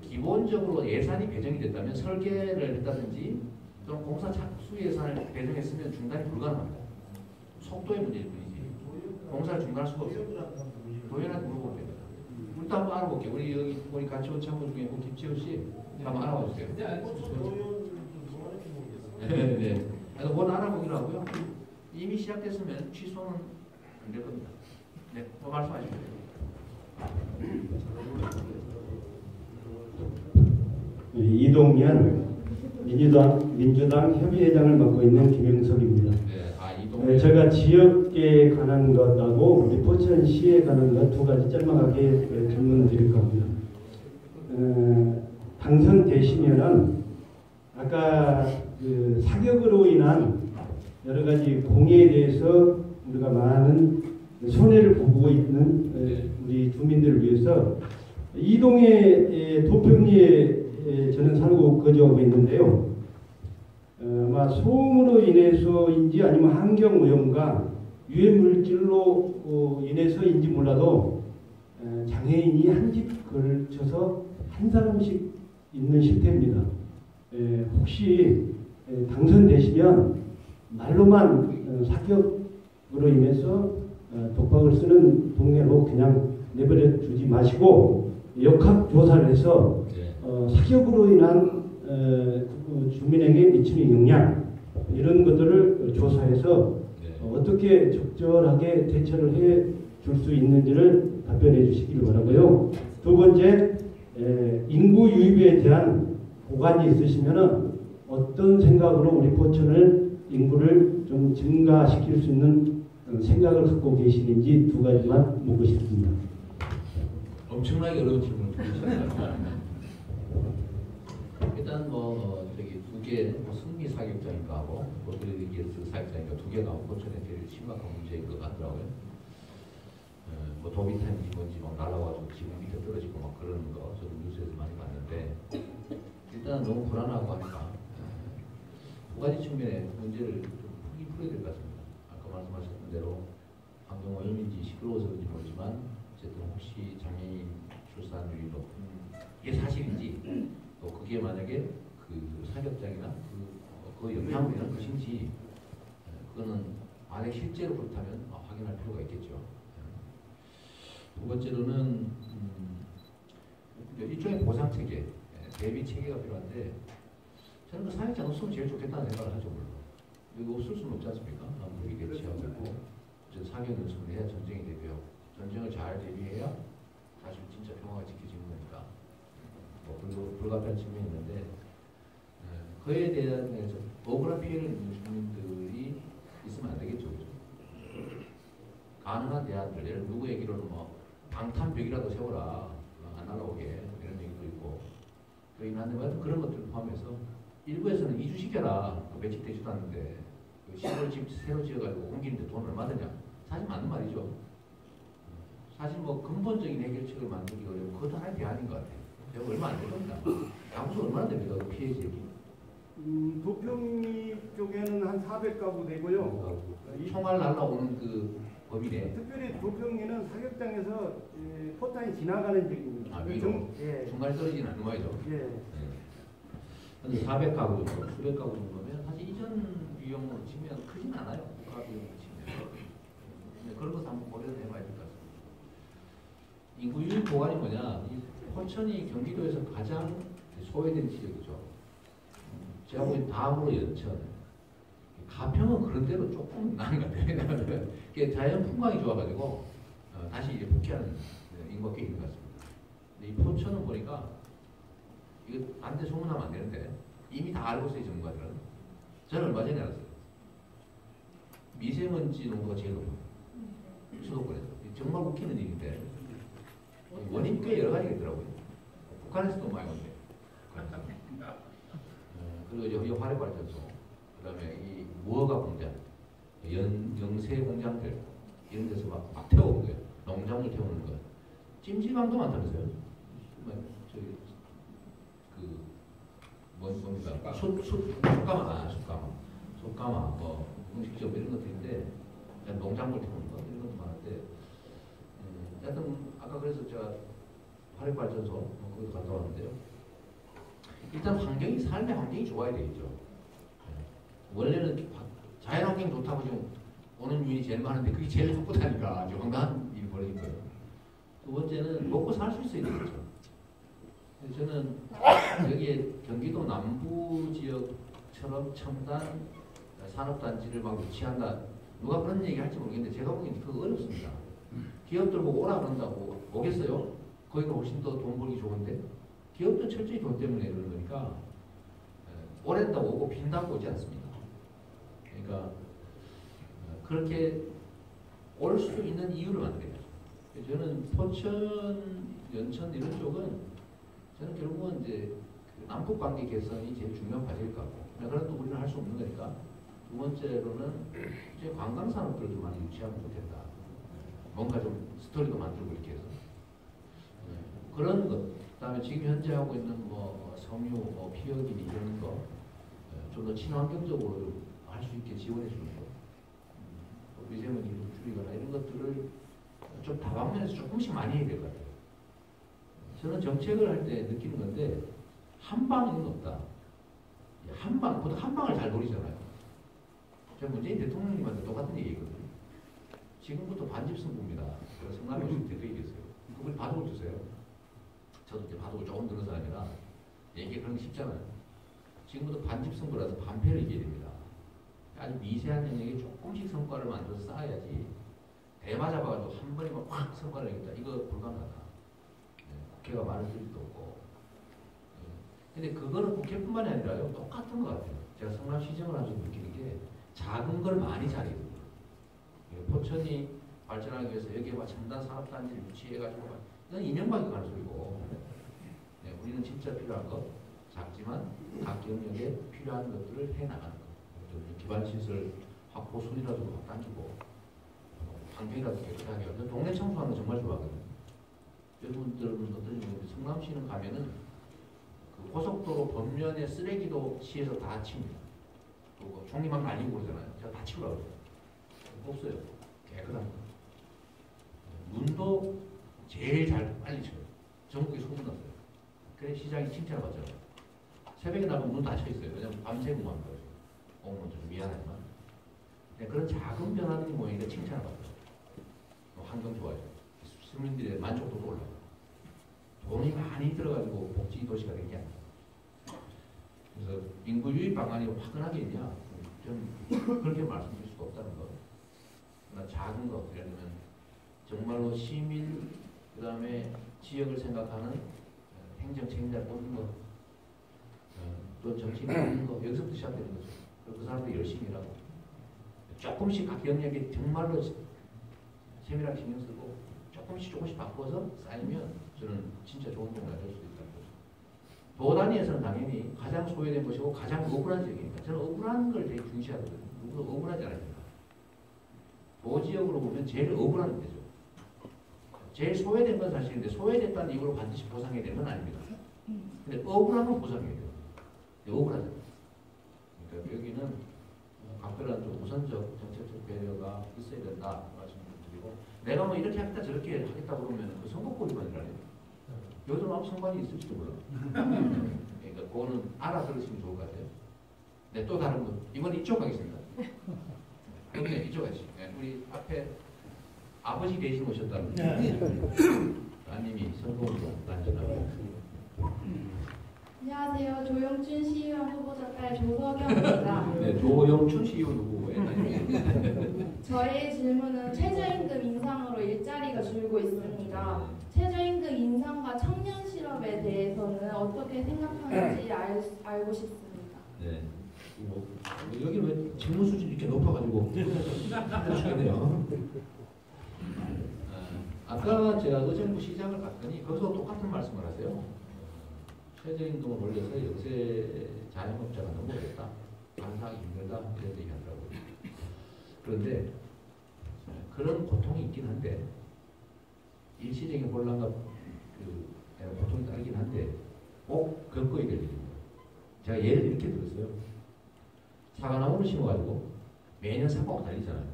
기본적으로 예산이 배정이 됐다면 설계를 했다든지 또는 공사 착수 예산을 배정했으면 중단이 불가능합니다. 속도의 문제일 뿐이지 공사를 중단할 수가 없어요. 도의원한테 물어보면 됩니다. 일단 한번 알아볼게요. 우리 같이 온 참모 중에 김치호 씨 한번 알아봐 주세요. 네. 그래서 뭘 알아보기로 하고요. 이미 시작됐으면 취소는 안 될 겁니다. 네, 뭐 말씀하시죠. 이동현 민주당 협의회장을 맡고 있는 김영석입니다. 네, 제가 지역에 관한 것하고 우리 포천시에 관한 것 두 가지 짤막하게 질문을 드릴 겁니다. 당선되시면은 아까 그 사격으로 인한 여러 가지 공해에 대해서 우리가 많은 손해를 보고 있는 우리 주민들을 위해서 이동의 도평리에 저는 살고 거주하고 있는데요. 아마 소음으로 인해서인지 아니면 환경 오염과 유해 물질로 인해서인지 몰라도 장애인이 한 집 걸쳐서 한 사람씩 있는 실태입니다. 혹시 당선되시면 말로만 사격으로 인해서 독박을 쓰는 동네로 그냥 내버려 두지 마시고 역학조사를 해서 사격으로 인한 주민에게 미치는 영향 이런 것들을 조사해서 어떻게 적절하게 대처를 해 줄 수 있는지를 답변해 주시기를 바라고요. 두 번째, 인구 유입에 대한 고관이 있으시면 어떤 생각으로 우리 포천을 인구를 좀 증가시킬 수 있는 생각을 갖고 계시는지 두 가지만 묻고 싶습니다. 엄청나게 어려운 질문을 드리셨어요. 일단 저기 두 개, 승리 사격장인가 하고 로드리게스 사격장인가 두 개가 포천에 제일 심각한 문제인 것 같더라고요. 도비탄인지 뭔지 막 날아와서 지금 밑에 떨어지고 막 그러는 거 저도 뉴스에서 많이 봤는데 일단 너무 불안하고 하니까 두 가지 측면의 문제를 좀 풀어야 될 것 같습니다. 아까 말씀하셨던 대로 환경 오염인지 시끄러워서인지 모르지만 어쨌든 혹시 장애인 출산율이 높은 이게 사실인지 또 그게 만약에 그 사격장이나 그 영향으로 이런 것인지 그거는 만약 실제로 그렇다면 확인할 필요가 있겠죠. 두 번째로는 일종의 보상 체계, 대비 체계가 필요한데 저는 그 사격장 없으면 제일 좋겠다는 생각을 하죠. 물론 이거 없을 수는 없지 않습니까? 남북이 대치하고 있고 사격 연습을 해야 전쟁이 대비하고 전쟁을 잘 대비해야 사실 진짜 평화가 지켜지는 거니까 그리고 불가피한 측면이 있는데 그에 대해서 억울한 피해를 입는 주민들이 있으면 안 되겠죠. 그죠? 가능한 대안들, 예를 들어 누구 얘기로는 방탄벽이라도 세워라, 안 날아오게 이런 얘기도 있고 그긴 한데 그런 것들을 포함해서 일부에서는 이주시켜라, 매칭되지도 않는데 시골집 새로 지어가지고 옮기는데 돈 얼마 드냐? 사실 맞는 말이죠. 사실 근본적인 해결책을 만들기 어려운 그것도 하나의 대안인 것 같아요. 제가 얼마 안 될 겁니다. 양수 얼마나 됩니까? 그 피해 지역이? 도평리 쪽에는 한 400가구 되고요. 총알 날라오는 그 범위네. 특별히 도평리는 사격장에서 포탄이 지나가는 지역입니다. 위로 중간에 떨어지는 않는 거죠. 근데 400가구 정도, 수백 가구 정도면 사실 이전 비용으로 치면 크진 않아요. 국가 비용으로 치면. 그런 것도 한번 고려를 해봐야 될 것 같습니다. 인구 유입 보관이 뭐냐? 이 포천이 경기도에서 가장 소외된 지역이죠. 제가 보기엔 다음으로 연천. 가평은 그런 대로 조금 나은 것 같아요. 왜냐하면 자연 풍광이 좋아가지고 다시 이제 복귀하는 인구가 꽤 있는 것 같습니다. 근데 이 포천은 보니까 이거 안돼 소문하면 안 되는데 이미 다 알고 있어요, 전문가들은. 저는 얼마 전에 알았어요. 미세먼지 농도가 제일 높아요. 수도권에서. 정말 웃기는 일인데 원인이 꽤 여러 가지가 있더라고요. 북한에서도 많이 온대요. 그리고 여기 화력발전소, 그 다음에 이 무허가 공장, 영세 공장들 이런 데서 막 태워오는 거예요. 농작물 태우는 거. 찜질방도 많다면서요. 뭡니까? 숯가마, 음식점 이런 것들인데 농작물 태우는 거 이런 것도 많은데 하여튼 아까 그래서 제가 화력발전소 거기도 갔다 왔는데요. 일단 삶의 환경이 좋아야 되겠죠. 원래는 자연환경이 좋다고 지금 오는 유인이 제일 많은데 그게 제일 나쁘다니까 아주 황당한 일이 벌어진 거예요. 두 번째는 먹고 살 수 있어야 되겠죠. 저는 여기에 경기도 남부 지역처럼 첨단 산업단지를 막 유치한다. 누가 그런 얘기 할지 모르겠는데 제가 보기엔 그거 어렵습니다. 기업들 보고 오라 그런다고 오겠어요? 거기가 훨씬 더 돈 벌기 좋은데 기업도 철저히 돈 때문에 그런 거니까 오랜다고 오고 빈다고 오지 않습니다. 그러니까 그렇게 올 수 있는 이유를 만들어야죠. 저는 포천, 연천 이런 쪽은 저는 결국은 이제 남북 관계 개선이 제일 중요한 과제일 것 같고 그래도 우리는 할 수 없는 거니까 두 번째로는 이제 관광 산업들을 좀 많이 유치하면 좋겠다. 뭔가 좀 스토리도 만들고 이렇게 해서 그런 것. 그다음에 지금 현재 하고 있는 섬유, 피어기니 이런 거 좀 더 친환경적으로 할 수 있게 지원해 주는 것, 미세먼지를 줄이거나 이런 것들을 좀 다방면에서 조금씩 많이 해야 될 것 같아요. 저는 정책을 할 때 느끼는 건데 한 방은 없다. 보통 한 방을 잘 노리잖아요. 제가 문재인 대통령님한테 똑같은 얘기거든요. 지금부터 반집승부입니다. 제가 성남에 오실 때도 얘기했어요. 그분이 바둑을 두세요. 저도 이제 바둑을 조금 두는 사람이라 얘기가 그런 게 쉽잖아요. 지금부터 반집승부라서 반패를 이겨야 됩니다. 아주 미세한 영역에 조금씩 성과를 만들어서 쌓아야지 대마 잡아가지고 한 번에 확 성과를 내겠다. 이거 불가능하다. 국회가 말을 들을 수도 없고. 근데 그거는 국회뿐만이 아니라요. 똑같은 것 같아요. 제가 성남시정을 하면서 느끼는 게 작은 걸 많이 잘해야 됩니다. 포천이 발전하기 위해서 여기에 첨단 산업단지를 유치해가지고 이건 이명박이 가는 소리고 우리는 진짜 필요한 것 작지만 각 영역에 필요한 것들을 해나가는 것. 기반시설 확보 순위라도 막 당기고 환경이라도 깨끗하게 하고 동네 청소하는 거 정말 좋아하거든요. 여러분들은 어떤지 모르겠는데 성남시는 가면은 그 고속도로 겉면에 쓰레기도 시에서 다 치웁니다. 그리고 종이 막 날리고 그러잖아요. 제가 다 치우라고 그래요. 없어요. 깨끗한 거. 눈도 제일 잘 빨리 쳐요. 전국에 소문났어요. 그래 시장이 칭찬을 받잖아요. 새벽에 나가면 눈 닫혀 있어요. 왜냐면 밤새고만 거예요. 오면 좀 미안하지만 그런 작은 변화들이 모이니까 칭찬을 받아요. 환경 좋아져요. 시민들의 만족도도 올라가요. 돈이 많이 들어가지고 복지 도시가 된 게 아니에요. 그래서 인구 유입 방안이 화끈하게 있냐? 좀 그렇게 말씀드릴 수가 없다는 거. 그러나 작은 거, 예를 들면 정말로 시민 그 다음에 지역을 생각하는 행정 책임자를 뽑는 거, 또 정치인 뽑는 거 여기서부터 시작되는 거죠. 그 사람들이 열심히 일하고 조금씩 각 영역에 정말로 세밀하게 신경 쓰고 조금씩 바꿔서 쌓이면 저는 진짜 좋은 동네가 될 수 있다는 거죠. 도 단위에서는 당연히 가장 소외된 것이고 가장 억울한 지역이니까 저는 억울한 걸 되게 중시하거든요. 누구도 억울하지 않습니다. 도 지역으로 보면 제일 억울한 데죠. 제일 소외된 건 사실인데 소외됐다는 이유로 반드시 보상해야 되는 건 아닙니다. 근데 억울한 건 보상해야 돼요. 억울하죠. 그러니까 여기는 각별한 좀 우선적 정책적 배려가 있어야 된다 말씀을 드리고 내가 뭐 이렇게 하겠다 저렇게 하겠다 그러면 그 선거법위반이라네요. 여기도 아무 상관이 있을지도 몰라. 그러니까 그거는 알아들으시면 좋을 것 같아요. 네, 또 다른 분. 이번 이쪽 가겠습니다. 네, 이쪽 가시죠. 네, 우리 앞에 아버지 대신 오셨다는 따님이 선거운동 단신하고. 안녕하세요. 조영춘 시의원 후보자 딸 조석영입니다. 네, 조영춘 시의원 후보의 저의 질문은 최저임금 인상으로 일자리가 줄고 있습니다. 최저임금 인상과 청년 실업에 대해서는 어떻게 생각하는지 알고 싶습니다. 네. 여기는 왜 질문 수준이 이렇게 높아가지고 힘드시겠네요. 아까 제가 의정부 시장을 갔더니 거기서 똑같은 말씀을 하세요. 최저임금을 올려서 역세 자영업자가 너무 어렵다. 반사하기 힘들다. 이런 얘기 하더라고요. 그런데 그런 고통이 있긴 한데 일시적인 혼란과 고통이 따르긴 한데 꼭 겪어야 될 일입니다. 제가 예를 이렇게 들었어요. 사과나무를 심어가지고 매년 사과가 달리잖아요.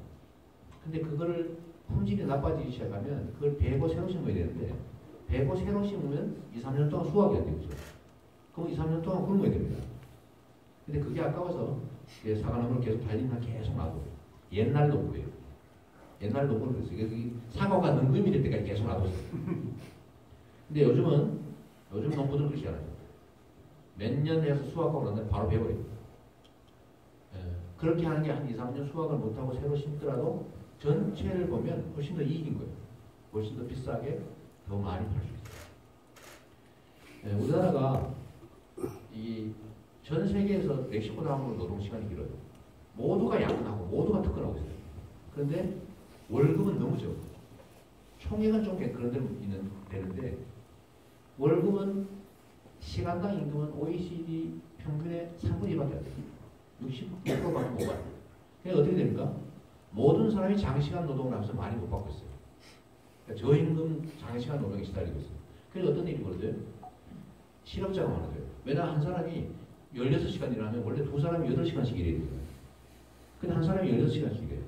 근데 그거를 품질이 나빠지기 시작하면 그걸 베고 새로 심어야 되는데 베고 새로 심으면 2, 3년 동안 수확이 안 되죠. 그럼 2, 3년 동안 굶어야 됩니다. 근데 그게 아까워서 사과나무를 계속 달리면 계속 놔둬요. 옛날 농부예요. 옛날 농부는 그랬어요. 사과가 능금이 될 때까지 계속 놔뒀어요. 근데 요즘 농부들은 그렇지 않아요. 몇 년 해서 수확하고 난 다음에 바로 베버려요. 그렇게 하는 게 한 2, 3년 수확을 못하고 새로 심더라도 전체를 보면 훨씬 더 이익인 거예요. 훨씬 더 비싸게 더 많이 팔 수 있어요. 우리나라가 전 세계에서 멕시코 다음으로 노동시간이 길어요. 모두가 야근하고 모두가 특근하고 있어요. 그런데 월급은 너무 적어요. 총액은 좀 그런 데는 되는데 월급은 시간당 임금은 OECD 평균의 3분의 2밖에 안 돼요. 60%밖에 못 받아요. 그러니까 어떻게 됩니까? 모든 사람이 장시간 노동을 하면서 많이 못 받고 있어요. 그러니까 저임금 장시간 노동에 시달리고 있어요. 그래서 어떤 일이 벌어져요? 실업자가 많아져요. 왜냐하면 한 사람이 16시간 일하면 원래 두 사람이 8시간씩 일해야 돼요. 근데 한 사람이 16시간씩 일해요.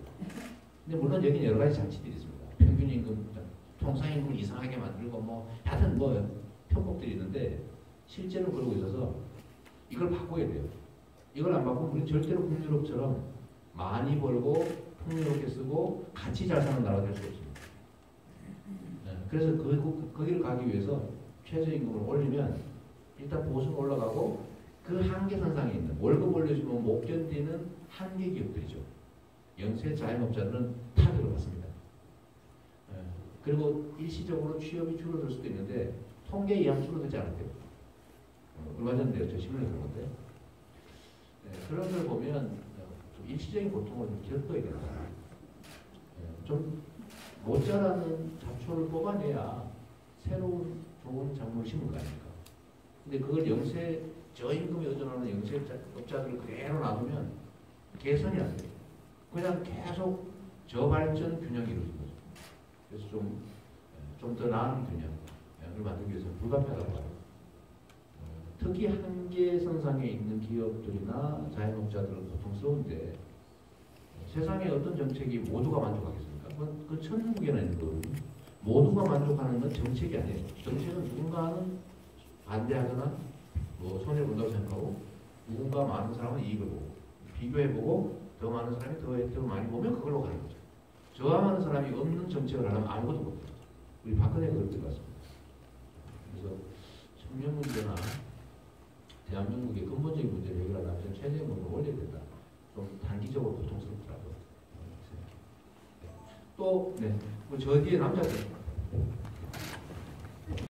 근데 물론 여기는 여러 가지 장치들이 있습니다. 평균 임금, 통상 임금을 이상하게 만들고 뭐 하여튼 뭐 편법들이 있는데 실제로 그러고 있어서 이걸 바꿔야 돼요. 이걸 안 바꾸면 우리 절대로 북유럽처럼 많이 벌고 풍요롭게 쓰고 같이 잘 사는 나라가 될 수 없습니다. 네, 그래서 거기를 가기 위해서 최저임금을 올리면 일단 보수는 올라가고 그 한계선상에 있는 월급 올려주면 못 견디는 한계 기업들이죠. 영세 자영업자들은 타격을 받습니다. 네, 그리고 일시적으로 취업이 줄어들 수도 있는데 통계에 의하면 줄어들지 않을게요. 얼마 전에 저 신문에 본 건데 네, 그런 걸 보면 좀 일시적인 고통을 좀 겪어야 된다. 네, 좀 모자라는 잡초를 뽑아내야 새로운 좋은 작물을 심은 거 아닙니까? 근데 그걸 영세 저임금에 의존하는 영세업자들을 그대로 놔두면 개선이 안 돼요. 그냥 계속 저발전 균형이 이루어진 거죠. 그래서 좀 더 나은 균형을 만들기 위해서 불가피하다고 봐요. 특히 한계선상에 있는 기업들이나 자영업자들은 고통스러운데 세상에 어떤 정책이 모두가 만족하겠습니까? 그 천국에나 있는 거거든요. 모두가 만족하는 건 정책이 아니에요. 정책은 누군가는 반대하거나 뭐 손해를 본다고 생각하고 누군가 많은 사람은 이익을 보고 비교해보고 더 많은 사람이 더 혜택을 많이 보면 그걸로 가는 거죠. 저항하는 사람이 없는 정책을 하려면 아무것도 못해요. 우리 박근혜가 그랬던 것 같습니다. 그래서 청년 문제나 대한민국의 근본적인 문제를 해결하려면 최저임금을 올려야 된다. 좀 단기적으로 고통스럽더라도 또 네, 저 뒤에 남자들